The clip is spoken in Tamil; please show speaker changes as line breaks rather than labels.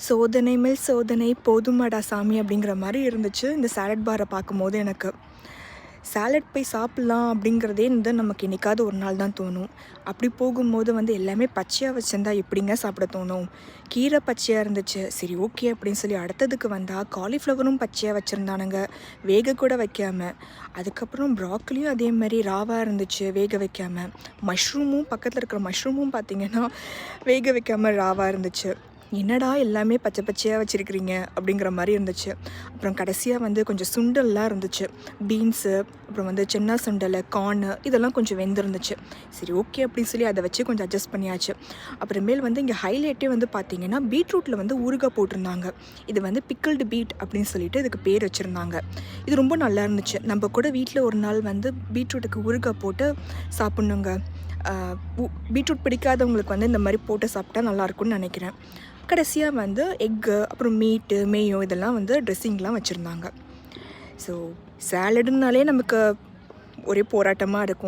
சோதனை மேல் சோதனை போதுமாடா சாமி அப்படிங்கிற மாதிரி இருந்துச்சு இந்த சாலட் பாரை பார்க்கும்போது. எனக்கு சாலட் போய் சாப்பிட்லாம் அப்படிங்கிறதே நமக்கு என்றைக்காவது ஒரு நாள் தான் தோணும். அப்படி போகும்போது எல்லாமே பச்சையாக வச்சுருந்தா எப்படிங்க சாப்பிட தோணும்? கீரை பச்சையாக இருந்துச்சு, சரி ஓகே அப்படின்னு சொல்லி அடுத்ததுக்கு வந்தால் காலிஃப்ளவரும் பச்சையாக வச்சுருந்தானுங்க, வேக கூட வைக்காமல். அதுக்கப்புறம் ப்ராக்கலியும் அதே மாதிரி ராவாக இருந்துச்சு, வேக வைக்காமல். மஷ்ரூமும் பக்கத்தில் இருக்கிற மஷ்ரூமும் பார்த்திங்கன்னா வேக வைக்காமல் ராவாக இருந்துச்சு. என்னடா எல்லாமே பச்சை பச்சையாக வச்சுருக்கிறீங்க அப்படிங்கிற மாதிரி இருந்துச்சு. அப்புறம் கடைசியாக கொஞ்சம் சுண்டல்லாம் இருந்துச்சு, பீன்ஸு, அப்புறம் சென்னா சுண்டல், கார்னு, இதெல்லாம் கொஞ்சம் வெந்திருந்துச்சு. சரி ஓகே அப்படின்னு சொல்லி அதை வச்சு கொஞ்சம் அட்ஜஸ்ட் பண்ணியாச்சு. அப்புறமேல் இங்கே ஹைலைட்டே பார்த்திங்கன்னா பீட்ரூட்டில் ஊறுகாய் போட்டிருந்தாங்க. இது பிக்கிள்டு பீட் அப்படின்னு சொல்லிட்டு இதுக்கு பேர் வச்சுருந்தாங்க. இது ரொம்ப நல்லா இருந்துச்சு. நம்ம கூட வீட்டில் ஒரு நாள் பீட்ரூட்டுக்கு ஊறுகாய் போட்டு சாப்பிட்ணுங்க. பீட்ரூட் பிடிக்காதவங்களுக்கு இந்த மாதிரி போட்டு சாப்பிட்டா நல்லாயிருக்கும்னு நினைக்கிறேன். கடைசியாக எக்கு, அப்புறம் மீட்டு, மேயோ இதெல்லாம் ட்ரெஸ்ஸிங்லாம் வச்சுருந்தாங்க. ஸோ சாலடுன்னாலே நமக்கு ஒரே போராட்டமாக இருக்கும்.